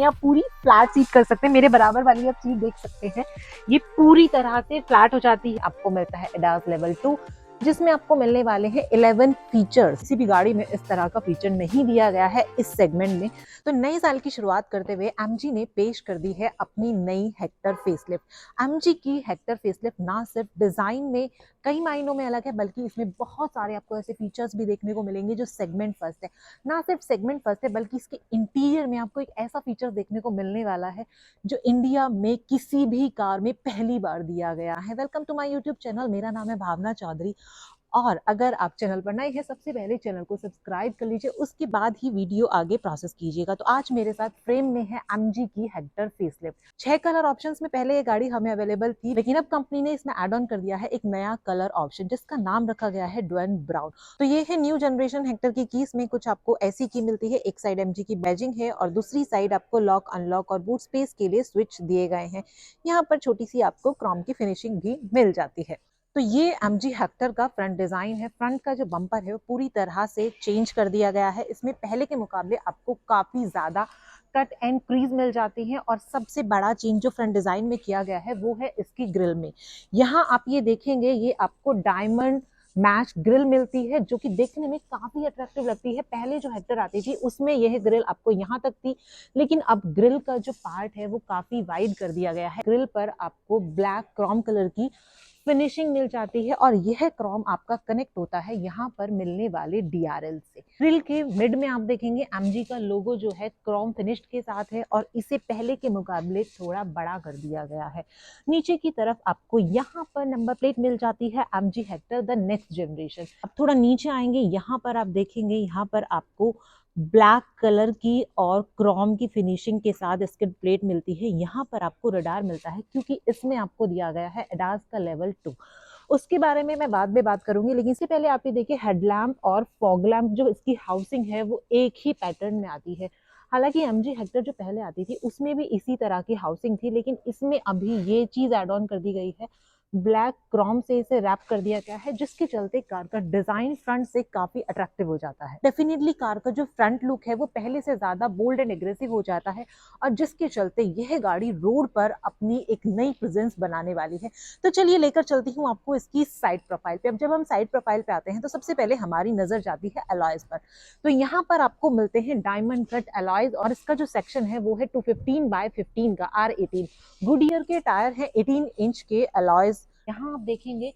आप पूरी flat seat कर सकते हैं। मेरे बराबर वाली आप सीट देख सकते हैं, ये पूरी तरह से फ्लैट हो जाती है। आपको मिलता है एडास लेवल 2, जिसमें आपको मिलने वाले हैं 11 फीचर्स। किसी भी गाड़ी में इस तरह का फीचर नहीं दिया गया है इस सेगमेंट में। तो नए साल की शुरुआत करते हुए एमजी ने पेश कर दी है अपनी नई हेक्टर फेसलिफ्ट। एमजी की हेक्टर फेसलिफ्ट ना सिर्फ डिजाइन में कई मायनों में अलग है, बल्कि इसमें बहुत सारे आपको ऐसे फीचर्स भी देखने को मिलेंगे जो सेगमेंट फर्स्ट है। ना सिर्फ सेगमेंट फर्स्ट है, बल्कि इसके इंटीरियर में आपको एक ऐसा फीचर देखने को मिलने वाला है जो इंडिया में किसी भी कार में पहली बार दिया गया है। Welcome to my YouTube channel, मेरा नाम है भावना चौधरी। और अगर आप चैनल पर नए हैं, सबसे पहले चैनल को सब्सक्राइब कर लीजिए, उसके बाद ही वीडियो आगे प्रोसेस कीजिएगा। तो आज मेरे साथ फ्रेम में है एमजी की हेक्टर फेसलिफ्ट। 6 कलर ऑप्शंस में पहले ये गाड़ी हमें अवेलेबल थी, लेकिन अब कंपनी ने इसमें ऐड ऑन कर दिया है एक नया कलर ऑप्शन, जिसका नाम रखा गया है ड्वेन ब्राउन। तो ये है न्यू जनरेशन हेक्टर की कीज में कुछ आपको ऐसी की मिलती है। एक साइड एमजी की बैजिंग है और दूसरी साइड आपको लॉक अनलॉक और बूट स्पेस के लिए स्विच दिए गए हैं। यहाँ पर छोटी सी आपको क्रोम की फिनिशिंग भी मिल जाती है। तो ये एमजी हेक्टर का फ्रंट डिजाइन है। फ्रंट का जो बम्पर है वो पूरी तरह से चेंज कर दिया गया है। इसमें पहले के मुकाबले आपको काफी ज्यादा कट एंड क्रीज मिल जाती है। और सबसे बड़ा चेंज जो फ्रंट डिजाइन में किया गया है वो है इसकी ग्रिल में। यहाँ आप ये देखेंगे, ये आपको डायमंड मैच ग्रिल मिलती है, जो कि देखने में काफी अट्रैक्टिव लगती है। पहले जो हेक्टर आती थी उसमें यह ग्रिल आपको यहाँ तक थी, लेकिन अब ग्रिल का जो पार्ट है वो काफी वाइड कर दिया गया है। ग्रिल पर आपको ब्लैक क्रोम कलर की फिनिशिंग मिल जाती है और यह क्रोम आपका कनेक्ट होता है यहाँ पर मिलने वाले डीआरएल से। ग्रिल के मिड में आप देखेंगे एमजी का लोगो जो है क्रोम फिनिश्ड के साथ है और इसे पहले के मुकाबले थोड़ा बड़ा कर दिया गया है। नीचे की तरफ आपको यहाँ पर नंबर प्लेट मिल जाती है MG Hector the next generation. अब थोड़ा नीचे आएंगे, यहाँ पर आप देखेंगे, यहाँ पर आपको ब्लैक कलर की और क्रोम की फिनिशिंग के साथ स्किड प्लेट मिलती है। यहाँ पर आपको रडार मिलता है, क्योंकि इसमें आपको दिया गया है एडास का लेवल 2। उसके बारे में मैं बाद में बात करूंगी, लेकिन इससे पहले आप ये देखिए, हेडलैम्प और फॉग लैम्प जो इसकी हाउसिंग है वो एक ही पैटर्न में आती है। हालांकि एमजी हेक्टर जो पहले आती थी उसमें भी इसी तरह की हाउसिंग थी, लेकिन इसमें अभी ये चीज एड ऑन कर दी गई है। ब्लैक क्रोम से इसे रैप कर दिया गया है, जिसके चलते कार का डिजाइन फ्रंट से काफी अट्रैक्टिव हो जाता है। डेफिनेटली कार का जो फ्रंट लुक है वो पहले से ज्यादा बोल्ड एंड एग्रेसिव हो जाता है, और जिसके चलते यह गाड़ी रोड पर अपनी एक नई प्रेजेंस बनाने वाली है। तो चलिए लेकर चलती हूँ आपको इसकी साइड प्रोफाइल पे। अब जब हम साइड प्रोफाइल पे आते हैं तो सबसे पहले हमारी नजर जाती है अलॉयज पर। तो यहाँ पर आपको मिलते हैं डायमंड कट अलॉयज, और इसका जो सेक्शन है वो है 215/15 का R18। गुडियर के टायर है 18 इंच के अलॉयज। यहाँ आप देखेंगे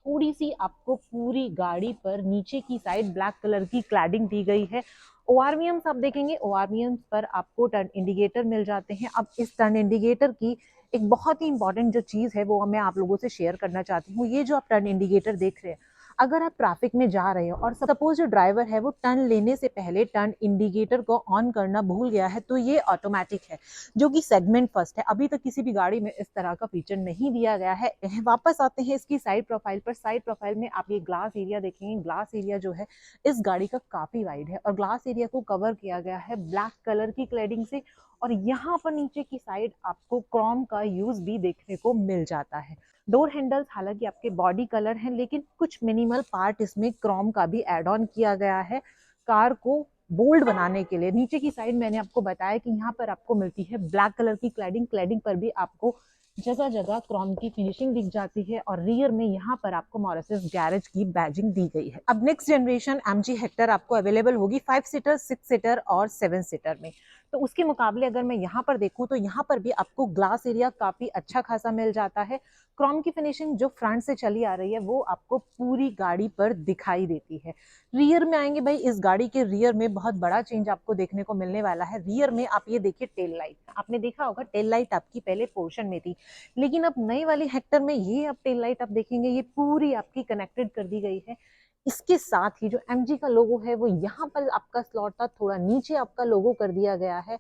थोड़ी सी आपको पूरी गाड़ी पर नीचे की साइड ब्लैक कलर की क्लैडिंग दी गई है। ओआरवीएम्स आप देखेंगे, ओआरवीएम्स पर आपको टर्न इंडिकेटर मिल जाते हैं। अब इस टर्न इंडिकेटर की एक बहुत ही इंपॉर्टेंट जो चीज है वो मैं आप लोगों से शेयर करना चाहती हूँ। ये जो आप टर्न इंडिकेटर देख रहे हैं, अगर आप ट्रैफिक में जा रहे हो और सपोज जो ड्राइवर है वो टर्न लेने से पहले टर्न इंडिकेटर को ऑन करना भूल गया है, तो ये ऑटोमेटिक है, जो कि सेगमेंट फर्स्ट है। अभी तक किसी भी गाड़ी में इस तरह का फीचर नहीं दिया गया है। वापस आते हैं इसकी साइड प्रोफाइल पर। साइड प्रोफाइल में आप ये ग्लास एरिया देखेंगे। ग्लास एरिया जो है इस गाड़ी का काफी वाइड है, और ग्लास एरिया को कवर किया गया है ब्लैक कलर की क्लैडिंग से। और यहाँ पर नीचे की साइड आपको क्रोम का यूज भी देखने को मिल जाता है। डोर हैंडल्स हालांकि आपके बॉडी कलर हैं, लेकिन कुछ मिनिमल पार्ट इसमें क्रोम का भी एड ऑन किया गया है कार को बोल्ड बनाने के लिए। नीचे की साइड मैंने आपको बताया कि यहाँ पर आपको मिलती है ब्लैक कलर की क्लैडिंग। क्लैडिंग पर भी आपको जगह जगह क्रोम की फिनिशिंग दिख जाती है, और रियर में यहाँ पर आपको मॉरिस गैरेज की बैजिंग दी गई है। अब नेक्स्ट जनरेशन एमजी हेक्टर आपको अवेलेबल होगी 5 सीटर, 6 सीटर और 7 सीटर में। तो उसके मुकाबले अगर मैं यहाँ पर देखूँ तो यहाँ पर भी आपको ग्लास एरिया काफी अच्छा खासा मिल जाता है। क्रोम की फिनिशिंग जो फ्रंट से चली आ रही है वो आपको पूरी गाड़ी पर दिखाई देती है। रियर में आएंगे भाई, इस गाड़ी के रियर में बहुत बड़ा चेंज आपको देखने को मिलने वाला है। रियर में आप ये देखिए, टेल लाइट आपने देखा होगा, टेल लाइट आपकी पहले पोर्शन में थी, लेकिन अब नई वाली हेक्टर में ये अब टेल लाइट आप देखेंगे ये पूरी आपकी कनेक्टेड कर दी गई है। इसके साथ ही जो एमजी का लोगो है वो यहाँ पर आपका स्लॉट था, थोड़ा नीचे आपका लोगो कर दिया गया है।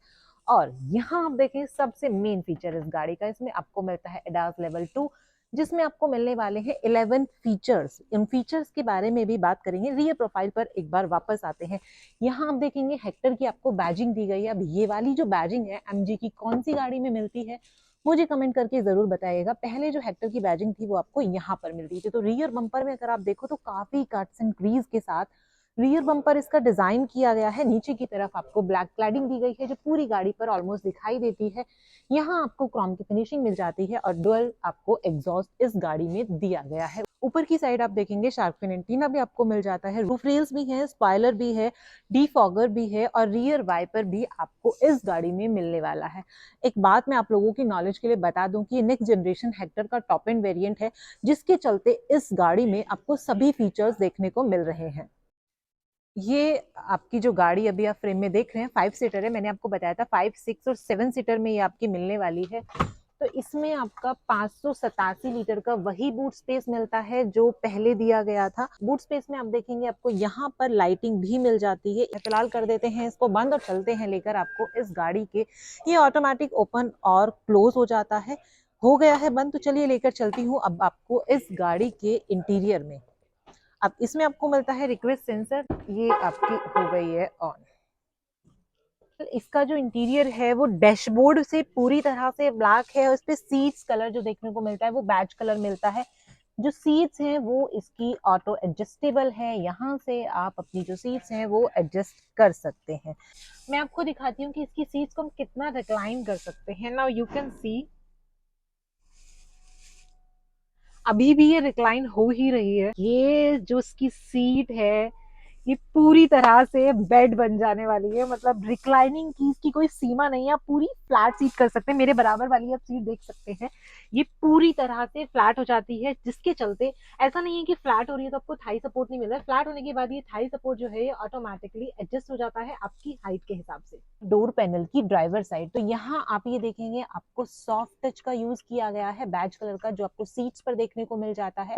और यहाँ आप देखें सबसे मेन फीचर इस गाड़ी का, इसमें आपको मिलता है एडास लेवल 2, जिसमें आपको मिलने वाले हैं 11 फीचर्स। इन फीचर्स के बारे में भी बात करेंगे। रियर प्रोफाइल पर एक बार वापस आते हैं। यहाँ आप देखेंगे हेक्टर की आपको बैजिंग दी गई है। अब ये वाली जो बैजिंग है एमजी की कौन सी गाड़ी में मिलती है मुझे कमेंट करके जरूर बताइएगा। पहले जो हेक्टर की बैजिंग थी वो आपको यहाँ पर मिलती थी। तो रियर बम्पर में अगर आप देखो तो काफी कट्स एंड क्रीज के साथ रियर बम्पर इसका डिजाइन किया गया है, नीचे की तरफ आपको ब्लैक क्लैडिंग दी गई है जो पूरी गाड़ी पर ऑलमोस्ट दिखाई देती है। यहाँ आपको क्रोम की फिनिशिंग मिल जाती है और डुअल आपको एग्जॉस्ट इस गाड़ी में दिया गया है। ऊपर की साइड आप देखेंगे शार्क फिन एंटीना भी आपको मिल जाता है, रूफ रेल्स भी है, स्पॉइलर भी है, डीफॉगर भी है और रियर वाइपर भी आपको इस गाड़ी में मिलने वाला है। एक बात मैं आप लोगों की नॉलेज के लिए बता दूं कि ये नेक्स्ट जनरेशन हेक्टर का टॉप एंड वेरिएंट है, जिसके चलते इस गाड़ी में आपको सभी फीचर्स देखने को मिल रहे हैं। ये आपकी जो गाड़ी अभी आप फ्रेम में देख रहे हैं 5 सीटर है, मैंने आपको बताया था 5, 6 और 7 सीटर में ये आपकी मिलने वाली है। तो इसमें आपका 587 लीटर का वही बूट स्पेस मिलता है जो पहले दिया गया था। बूट स्पेस में आप देखेंगे आपको यहाँ पर लाइटिंग भी मिल जाती है। फिलहाल कर देते हैं इसको बंद और चलते हैं लेकर आपको इस गाड़ी के। ये ऑटोमेटिक ओपन और क्लोज हो जाता है, हो गया है बंद। तो चलिए लेकर चलती हूँ अब आपको इस गाड़ी के इंटीरियर में। अब इसमें आपको मिलता है रिक्वेस्ट सेंसर, ये आपकी हो गई है ऑन। इसका जो इंटीरियर है वो डैशबोर्ड से पूरी तरह से ब्लैक है और इस पे सीट्स कलर जो देखने को मिलता है वो बैज कलर मिलता है। जो सीट्स हैं वो इसकी ऑटो एडजस्टेबल है, यहाँ से आप अपनी जो सीट्स हैं वो एडजस्ट कर सकते हैं। मैं आपको दिखाती हूँ कि इसकी सीट्स को हम कितना रिक्लाइन कर सकते हैं। नाउ यू कैन सी अभी भी ये रिक्लाइन हो ही रही है। ये जो इसकी सीट है ये पूरी तरह से बेड बन जाने वाली है, मतलब रिक्लाइनिंग की इसकी कोई सीमा नहीं है। आप पूरी फ्लैट सीट कर सकते हैं, मेरे बराबर वाली आप सीट देख सकते हैं, ये पूरी तरह से फ्लैट हो जाती है, जिसके चलते ऐसा नहीं है कि फ्लैट हो रही है तो आपको थाई सपोर्ट नहीं मिल रहा है। फ्लैट होने के बाद ये थाई सपोर्ट जो है ये ऑटोमेटिकली एडजस्ट हो जाता है आपकी हाइट के हिसाब से। डोर पैनल की ड्राइवर साइड, तो यहाँ आप ये देखेंगे आपको सॉफ्ट टच का यूज किया गया है, बैज कलर का जो आपको सीट्स पर देखने को मिल जाता है।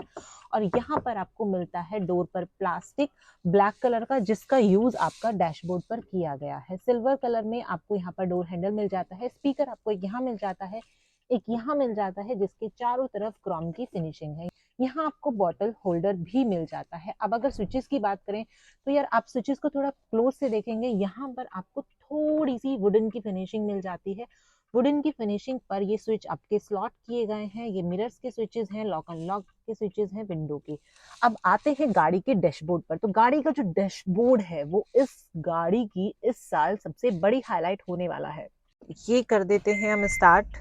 और यहाँ पर आपको मिलता है डोर पर प्लास्टिक ब्लैक कलर का, जिसका यूज आपका डैशबोर्ड पर किया गया है। सिल्वर कलर में आपको यहाँ पर डोर हैंडल मिल जाता है। स्पीकर आपको एक यहाँ मिल जाता है, एक यहाँ मिल जाता है, जिसके चारों तरफ क्रोम की फिनिशिंग है। यहाँ आपको बॉटल होल्डर भी मिल जाता है। अब अगर स्विचेस की बात करें तो यार आप स्विचेस को थोड़ा क्लोज से देखेंगे, यहाँ पर आपको थोड़ी सी वुडन की फिनिशिंग मिल जाती है। वुडन की फिनिशिंग पर ये स्विच आपके स्लॉट किए गए हैं, ये मिरर्स के स्विचेस हैं, लॉक अनलॉक के स्विचेस हैं विंडो के। अब आते हैं गाड़ी के डैशबोर्ड पर। तो गाड़ी का जो डैशबोर्ड है वो इस गाड़ी की इस साल सबसे बड़ी हाईलाइट होने वाला है। ये कर देते हैं हम स्टार्ट,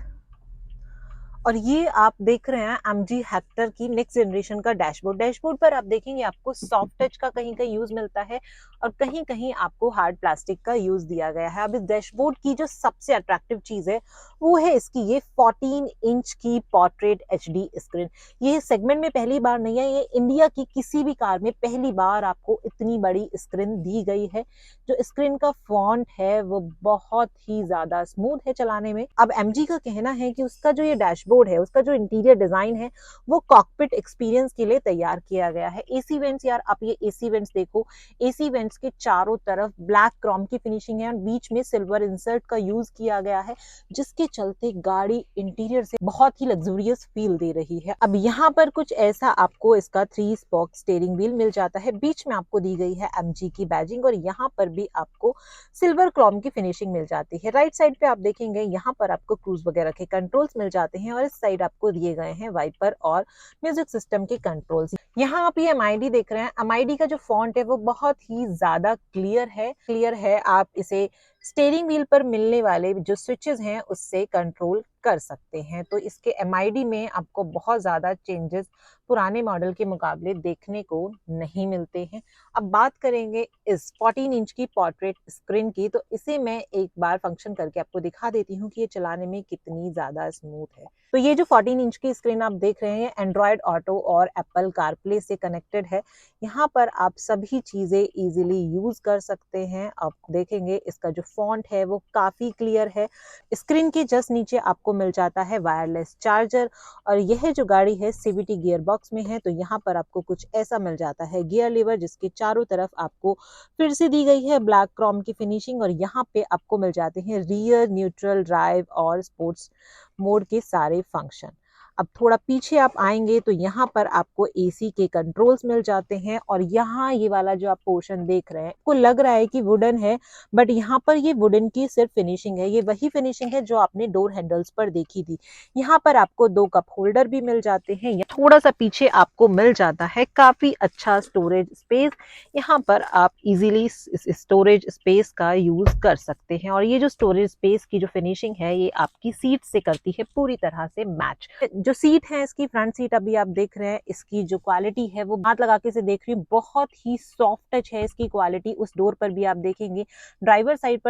और ये आप देख रहे हैं एमजी हेक्टर की नेक्स्ट जनरेशन का डैशबोर्ड। डैशबोर्ड पर आप देखेंगे आपको सॉफ्ट टच का कहीं कहीं यूज मिलता है और कहीं कहीं आपको हार्ड प्लास्टिक का यूज दिया गया है। अब इस डैशबोर्ड की जो सबसे अट्रैक्टिव चीज है वो है इसकी ये 14 इंच की पोर्ट्रेट एचडी स्क्रीन। ये सेगमेंट में पहली बार नहीं है, ये इंडिया की किसी भी कार में पहली बार आपको इतनी बड़ी स्क्रीन दी गई है। जो स्क्रीन का फॉन्ट है वो बहुत ही ज्यादा स्मूथ है चलाने में। अब एमजी का कहना है कि उसका जो ये डैशबोर्ड है, उसका जो इंटीरियर डिजाइन है वो कॉकपिट एक्सपीरियंस के लिए तैयार किया गया है। एसी वेंट्स, यार आप ये एसी वेंट्स देखो, एसी वेंट्स के चारों तरफ ब्लैक क्रोम की फिनिशिंग है और बीच में सिल्वर इंसर्ट का यूज किया गया है, जिसके चलते गाड़ी इंटीरियर से बहुत ही लग्जूरियस फील दे रही है। अब यहाँ पर कुछ ऐसा आपको इसका 3 स्पोक स्टीयरिंग व्हील मिल जाता है, बीच में आपको दी गई है एमजी की बैजिंग और यहाँ पर भी आपको सिल्वर क्रोम की फिनिशिंग मिल जाती है। राइट साइड पे आप देखेंगे यहाँ पर आपको क्रूज वगैरह के कंट्रोल्स मिल जाते हैं और इस साइड आपको दिए गए हैं वाइपर और म्यूजिक सिस्टम के कंट्रोल्स। यहाँ आप ये एमआईडी देख रहे हैं, एमआईडी का जो फॉन्ट है वो बहुत ही ज्यादा क्लियर है। आप इसे स्टीयरिंग व्हील पर मिलने वाले जो स्विचेस हैं उससे कंट्रोल कर सकते हैं। तो इसके एमआईडी में आपको बहुत ज्यादा चेंजेस पुराने मॉडल के मुकाबले देखने को नहीं मिलते हैं। अब बात करेंगे इस 14 इंच की पोर्ट्रेट स्क्रीन की, तो इसे मैं एक बार फंक्शन करके आपको दिखा देती हूँ कि ये चलाने में कितनी ज्यादा स्मूथ है। तो ये जो 14 इंच की स्क्रीन आप देख रहे हैं एंड्रॉयड ऑटो और एप्पल कारप्ले से कनेक्टेड है। यहाँ पर आप सभी चीजें इजीली यूज कर सकते हैं। आप देखेंगे इसका जो फॉन्ट है वो काफी क्लियर है। स्क्रीन के जस्ट नीचे आपको मिल जाता है वायरलेस चार्जर और यह जो गाड़ी है सीवीटी गियर बॉक्स में है। तो यहाँ पर आपको कुछ ऐसा मिल जाता है गियर लीवर, जिसके चारों तरफ आपको फिर से दी गई है ब्लैक क्रोम की फिनिशिंग और यहाँ पे आपको मिल जाते हैं रियर, न्यूट्रल, ड्राइव और स्पोर्ट्स मोड के सारे फंक्शन। अब थोड़ा पीछे आप आएंगे तो यहाँ पर आपको एसी के कंट्रोल्स मिल जाते हैं, और यहाँ ये वाला जो आप पोर्शन देख रहे हैं, आपको लग रहा है कि वुडन है, बट यहाँ पर ये वुडन की सिर्फ फिनिशिंग है। ये वही फिनिशिंग है जो आपने डोर हैंडल्स पर देखी थी। यहाँ पर आपको 2 कप होल्डर भी मिल जाते हैं। थोड़ा सा पीछे आपको मिल जाता है काफी अच्छा स्टोरेज स्पेस। यहाँ पर आप इजीली इस स्टोरेज स्पेस का यूज कर सकते हैं, और ये जो स्टोरेज स्पेस की जो फिनिशिंग है ये आपकी सीट से करती है पूरी तरह से मैच। जो सीट है इसकी फ्रंट सीट अभी आप देख रहे हैं, इसकी जो क्वालिटी है वो हाथ लगा के से देख रही हूँ, बहुत ही सॉफ्ट टच है इसकी क्वालिटी। उस डोर पर भी आप देखेंगे, ड्राइवर साइड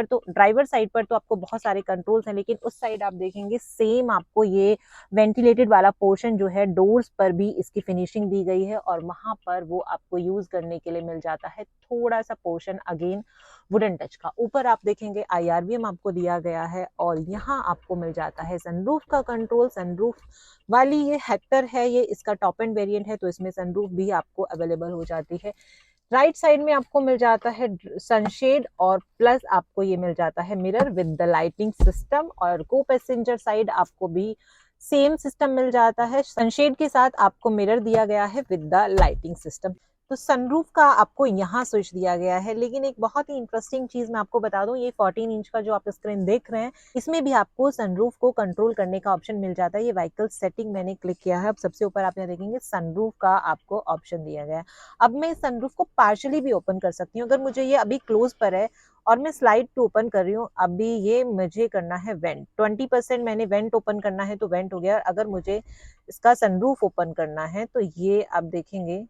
पर तो आपको बहुत सारे कंट्रोल्स हैं, लेकिन उस साइड आप देखेंगे सेम आपको ये वेंटिलेटेड वाला पोर्शन जो है, डोर्स पर भी इसकी फिनिशिंग दी गई है, और वहां पर वो आपको यूज करने के लिए मिल जाता है थोड़ा सा पोर्शन अगेन वुडन टच का। ऊपर आप देखेंगे IRBM आपको दिया गया है, और यहाँ आपको मिल जाता है सनरूफ का कंट्रोल। सनरूफ वाली ये हेक्टर है, ये इसका टॉप एंड वेरिएंट है, तो इसमें सनरूफ भी आपको अवेलेबल हो जाती है। राइट साइड में आपको मिल जाता है सनशेड, और प्लस आपको ये मिल जाता है mirror with the lighting system, और को पैसेंजर साइड आपको भी सेम सिस्टम मिल जाता है। सनशेड के साथ आपको मिरर दिया गया है विद द लाइटिंग सिस्टम। तो सनरूफ का आपको यहाँ स्विच दिया गया है, लेकिन एक बहुत ही इंटरेस्टिंग चीज मैं आपको बता दूं, ये 14 इंच का जो आप स्क्रीन देख रहे हैं, इसमें भी आपको सनरूफ को कंट्रोल करने का ऑप्शन मिल जाता है। ये व्हीकल सेटिंग मैंने क्लिक किया है, अब सबसे ऊपर आप यहाँ देखेंगे सनरूफ का आपको ऑप्शन दिया गया है। अब मैं इस सनरूफ को पार्शली भी ओपन कर सकती हूँ, अगर मुझे ये अभी क्लोज पर है और मैं स्लाइड टू ओपन कर रही हूँ, अभी ये मुझे करना है वेंट, 20% मैंने वेंट ओपन करना है तो वेंट हो गया। अगर मुझे इसका सनरूफ ओपन करना है तो ये आप देखेंगे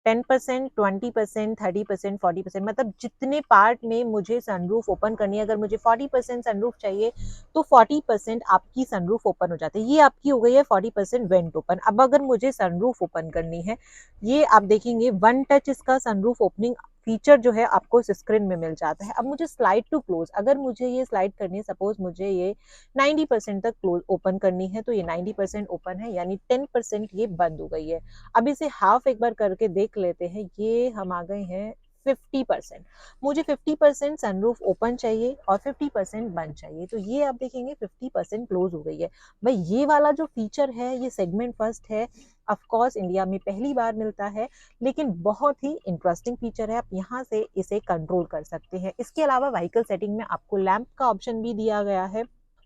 10%, 20%, 30%, 40%, मतलब जितने पार्ट में मुझे सनरूफ ओपन करनी है। अगर मुझे 40% सनरूफ चाहिए तो 40% आपकी सनरूफ ओपन हो जाती है। ये आपकी हो गई है 40% वेंट ओपन। अब अगर मुझे सनरूफ ओपन करनी है, ये आप देखेंगे वन टच इसका सनरूफ ओपनिंग फीचर जो है आपको इस स्क्रीन में मिल जाता है। अब मुझे स्लाइड टू क्लोज, अगर मुझे ये स्लाइड करनी है, सपोज मुझे ये 90% तक क्लोज ओपन करनी है, तो ये 90% ओपन है, यानी 10% ये बंद हो गई है। अब इसे हाफ एक बार करके देख लेते हैं। ये हम आ गए हैं 50%। मुझे 50% सनरूफ ओपन चाहिए और 50% बंद चाहिए, तो ये आप देखेंगे 50% क्लोज हो गई है। भाई ये वाला जो फीचर है ये सेगमेंट फर्स्ट है, ऑफ कोर्स इंडिया में पहली बार मिलता है, लेकिन बहुत ही इंटरेस्टिंग फीचर है। आप यहाँ से इसे कंट्रोल कर सकते हैं। इसके अलावा व्हीकल सेटिंग में आपको लैंप का ऑप्शन भी दिया गया है।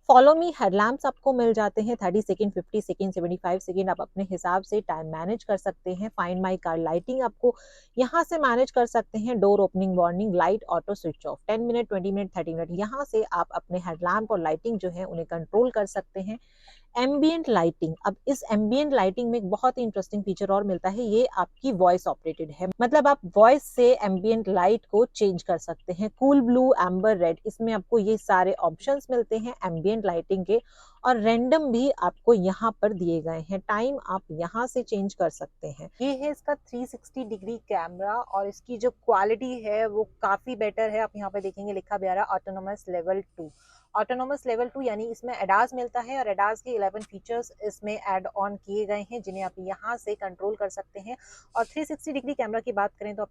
फॉलो मी हेडलैम्प्स आपको मिल जाते हैं 30 सेकेंड, 50 सेकेंड, 75 सेकेंड, आप अपने हिसाब से टाइम मैनेज कर सकते हैं। फाइंड माई कार लाइटिंग आपको यहाँ से मैनेज कर सकते हैं। Door opening, warning, light, auto switch off, 10 minute, 20 minute, 30 minute, यहाँ से आप अपने हेडलैम्प और लाइटिंग जो है उन्हें कंट्रोल कर सकते हैं। एम्बियंट लाइटिंग, अब इस एम्बियंट लाइटिंग में एक बहुत ही इंटरेस्टिंग फीचर और मिलता है, ये आपकी वॉइस ऑपरेटेड है, मतलब आप वॉइस से एम्बियंट लाइट को चेंज कर सकते हैं। कूल ब्लू, एम्बर रेड, इसमें आपको ये सारे ऑप्शंस मिलते हैं एम्बियंट लाइटिंग के, और रैंडम भी आपको यहाँ पर दिए गए हैं। टाइम आप यहाँ से चेंज कर सकते हैं। ये है इसका 360 डिग्री कैमरा, और इसकी जो क्वालिटी है वो काफी बेटर है। आप यहाँ पे देखेंगे लिखा भी आ रहा है ऑटोनोमस लेवल 2। ऑटोनोमस लेवल 2 यानी इसमें एडास मिलता है, और एडास के 11 फीचर्स इसमें ऐड ऑन किए गए हैं, जिन्हें आप यहाँ से कंट्रोल कर सकते हैं। और 360 डिग्री कैमरा की बात करें तो आप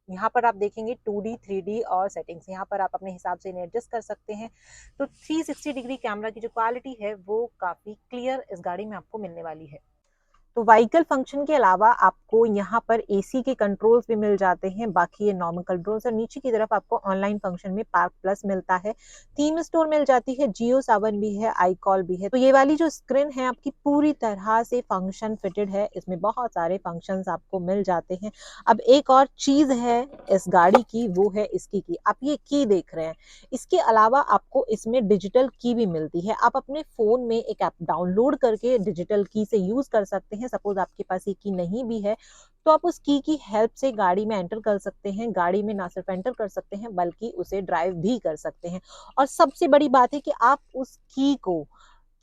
यहाँ पर आप देखेंगे 2D, 3D और सेटिंग्स, यहाँ पर आप अपने हिसाब से इन्हें एडजस्ट कर सकते हैं। तो 360 डिग्री कैमरा की जो क्वालिटी है वो काफी क्लियर इस गाड़ी में आपको मिलने वाली है। तो व्हीकल फंक्शन के अलावा आपको यहाँ पर एसी के कंट्रोल्स भी मिल जाते हैं, बाकी ये नॉर्मल कंट्रोल्स। और नीचे की तरफ आपको ऑनलाइन फंक्शन में पार्क प्लस मिलता है, थीम स्टोर मिल जाती है, जियो सावन भी है, आई कॉल भी है। तो ये वाली जो स्क्रीन है आपकी पूरी तरह से फंक्शन फिटेड है, इसमें बहुत सारे फंक्शंस आपको मिल जाते हैं। अब एक और चीज है इस गाड़ी की, वो है इसकी की। आप ये की देख रहे हैं, इसके अलावा आपको इसमें डिजिटल की भी मिलती है। आप अपने फोन में एक ऐप डाउनलोड करके डिजिटल की से यूज कर सकते हैं। सपोज आपके पास ये की नहीं भी है तो आप उस की हेल्प से गाड़ी में एंटर कर सकते हैं। गाड़ी में ना सिर्फ एंटर कर सकते हैं बल्कि उसे ड्राइव भी कर सकते हैं। और सबसे बड़ी बात है कि आप उस की को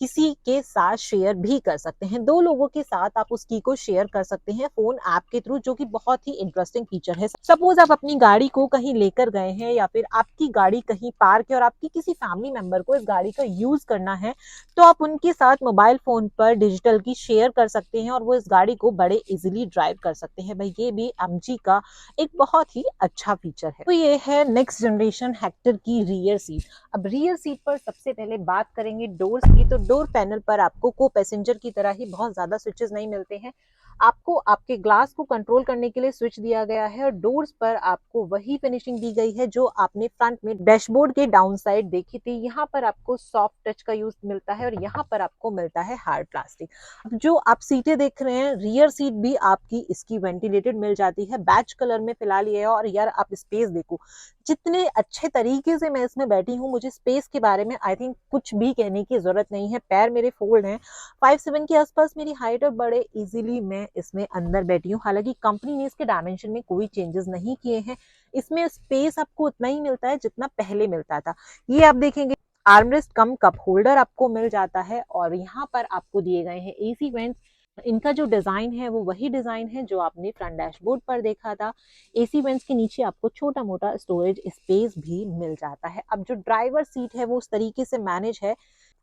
किसी के साथ शेयर भी कर सकते हैं। 2 लोगों के साथ आप उस की को शेयर कर सकते हैं फोन ऐप के थ्रू, जो कि बहुत ही इंटरेस्टिंग फीचर है। सपोज आप अपनी गाड़ी को कहीं लेकर गए हैं, या फिर आपकी गाड़ी कहीं पार्क है और आपकी किसी फैमिली मेंबर को इस गाड़ी का यूज करना है, तो आप उनके साथ मोबाइल फोन पर डिजिटल की शेयर कर सकते हैं और वो इस गाड़ी को बड़े इजिली ड्राइव कर सकते हैं। भाई ये भी एमजी का एक बहुत ही अच्छा फीचर है। तो ये है नेक्स्ट जनरेशन हेक्टर की रियर सीट। अब रियर सीट पर सबसे पहले बात करेंगे डोर्स की। तो डोर पैनल पर आपको को पैसेंजर की तरह ही बहुत ज्यादा स्विचेस नहीं मिलते हैं। आपको आपके ग्लास को कंट्रोल करने के लिए स्विच दिया गया है और डोर्स पर आपको वही फिनिशिंग दी गई है जो आपने फ्रंट में डैशबोर्ड के डाउन साइड देखी थी। यहाँ पर आपको सॉफ्ट टच का यूज मिलता है और यहाँ पर आपको मिलता है हार्ड प्लास्टिक। जो आप सीटें देख रहे हैं, रियर सीट भी आपकी इसकी वेंटिलेटेड मिल जाती है, बैच कलर में फिलहाल ये है। और यार आप स्पेस देखो, जितने अच्छे तरीके से मैं इसमें बैठी हूँ, मुझे स्पेस के बारे में आई थिंक कुछ भी कहने की जरूरत नहीं है। पैर मेरे फोल्ड हैं, 5'7" के आसपास मेरी हाइट और बड़े इजीली मैं इसमें अंदर बैठी हूँ। हालांकि कंपनी ने इसके डायमेंशन में कोई चेंजेस नहीं किए हैं। इसमें स्पेस आपको उतना ही मिलता है जितना पहले मिलता था। ये आप देखेंगे आर्मरेस्ट कम कप होल्डर आपको मिल जाता है और यहाँ पर आपको दिए गए हैं एसी वेंट्स। इनका जो डिजाइन है वो वही डिजाइन है जो आपने फ्रंट डैशबोर्ड पर देखा था। एसी वेंट्स के नीचे आपको छोटा मोटा स्टोरेज स्पेस भी मिल जाता है। अब जो ड्राइवर सीट है वो उस तरीके से मैनेज है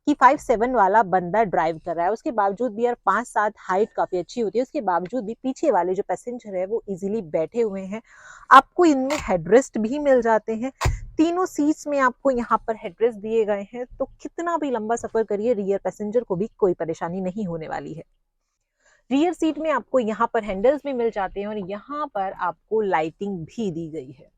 कि 5'7" वाला बंदा ड्राइव कर रहा है, उसके बावजूद भी यार 5'7" हाइट काफी अच्छी होती है, उसके बावजूद भी पीछे वाले जो पैसेंजर है वो इजीली बैठे हुए हैं। आपको इनमें हेडरेस्ट भी मिल जाते हैं। तीनों सीट्स में आपको यहाँ पर हेडरेस्ट दिए गए हैं, तो कितना भी लंबा सफर करिए रियर पैसेंजर को भी कोई परेशानी नहीं होने वाली है। रियर सीट में आपको यहाँ पर हैंडल्स भी मिल जाते हैं और यहाँ पर आपको लाइटिंग भी दी गई है।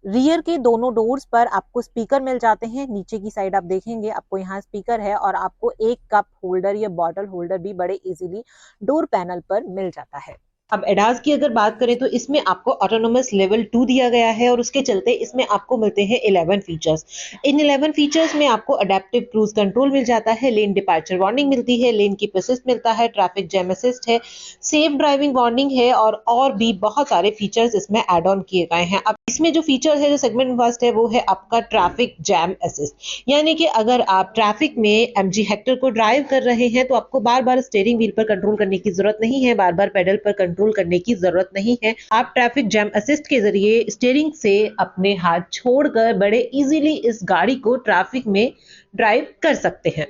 रियर के दोनों डोर्स पर आपको स्पीकर मिल जाते हैं। नीचे की साइड आप देखेंगे आपको यहाँ स्पीकर है और आपको एक कप होल्डर या बॉटल होल्डर भी बड़े इजीली डोर पैनल पर मिल जाता है। अब एडास की अगर बात करें तो इसमें आपको ऑटोनोमस लेवल 2 दिया गया है और उसके चलते इसमें आपको मिलते हैं 11 फीचर्स। इन 11 फीचर्स में आपको अडेप्टिव क्रूज कंट्रोल मिल जाता है, लेन डिपार्चर वार्निंग मिलती है, लेन कीप असिस्ट मिलता है, ट्रैफिक जैम असिस्ट है, सेफ ड्राइविंग वार्निंग है और भी बहुत सारे फीचर्स इसमें एड ऑन किए गए हैं। अब इसमें जो फीचर है जो सेगमेंट फर्स्ट है वो है आपका ट्रैफिक जैम असिस्ट, यानी कि अगर आप ट्रैफिक में एमजी हेक्टर को ड्राइव कर रहे हैं तो आपको बार बार स्टीयरिंग व्हील पर कंट्रोल करने की जरूरत नहीं है, बार बार पेडल पर कंट्रोल करने की जरूरत नहीं है। आप ट्रैफिक जैम असिस्ट के जरिए स्टीयरिंग से अपने हाथ छोड़कर बड़े इजीली इस गाड़ी को ट्रैफिक में ड्राइव कर सकते हैं।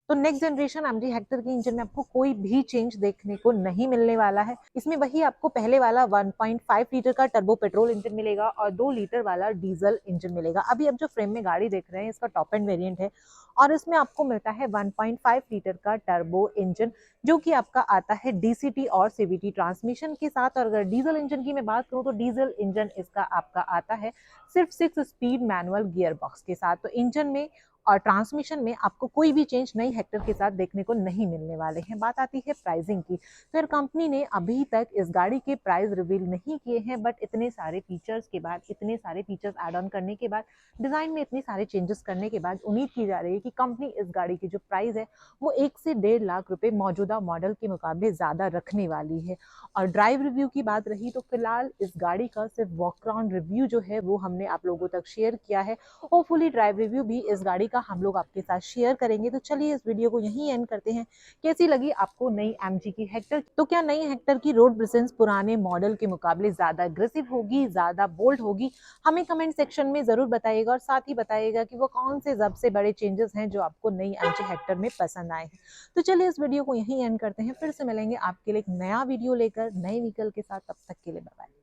तो नेक्स्ट जनरेशन एमजी हेक्टर के इंजन में आपको कोई भी चेंज देखने को नहीं मिलने वाला है। इसमें वही आपको पहले वाला 1.5 लीटर का टर्बो पेट्रोल इंजन मिलेगा और 2 लीटर वाला डीजल इंजन मिलेगा। अभी आप जो फ्रेम में गाड़ी देख रहे हैं इसका टॉप एंड वेरिएंट है और इसमें आपको मिलता है 1.5 लीटर का टर्बो इंजन जो कि आपका आता है डीसीटी और सीवीटी ट्रांसमिशन के साथ। और अगर डीजल इंजन की मैं बात करूं तो डीजल इंजन इसका आपका आता है सिर्फ 6 स्पीड मैनुअल गियर बॉक्स के साथ। तो इंजन में और ट्रांसमिशन में आपको कोई भी चेंज नई हेक्टर के साथ देखने को नहीं मिलने वाले हैं। बात आती है प्राइसिंग की, तो कंपनी ने अभी तक इस गाड़ी के प्राइस रिवील नहीं किए हैं, बट इतने सारे फीचर्स के बाद, इतने सारे फीचर्स ऐड ऑन करने के बाद, डिजाइन में इतने सारे चेंजेस करने के बाद उम्मीद की जा रही है कि कंपनी इस गाड़ी की जो प्राइस है वो 1 से 1.5 लाख रुपए मौजूदा मॉडल के मुकाबले ज्यादा रखने वाली है। और ड्राइव रिव्यू की बात रही तो फिलहाल इस गाड़ी का सिर्फ वॉक अराउंड रिव्यू जो है वो हमने आप लोगों तक शेयर किया है। होपफुली ड्राइव रिव्यू भी इस गाड़ी का हम लोग आपके साथ शेयर करेंगे। तो चलिए इस वीडियो को यहीं एंड करते हैं। कैसी लगी आपको नई एमजी की हेक्टर? तो क्या नई हेक्टर की रोड प्रेजेंस पुराने मॉडल के मुकाबले ज्यादा एग्रेसिव होगी, ज्यादा बोल्ड होगी? हमें कमेंट सेक्शन में जरूर बताइएगा और साथ ही बताइएगा कि वो कौन से सबसे बड़े चेंजेस हैं जो आपको नई एमजी हेक्टर में पसंद आए हैं। तो चलिए इस वीडियो को यहीं एंड करते हैं, फिर से मिलेंगे आपके लिए एक नया वीडियो लेकर नए व्हीकल के साथ। तब तक के लिए बाय बाय।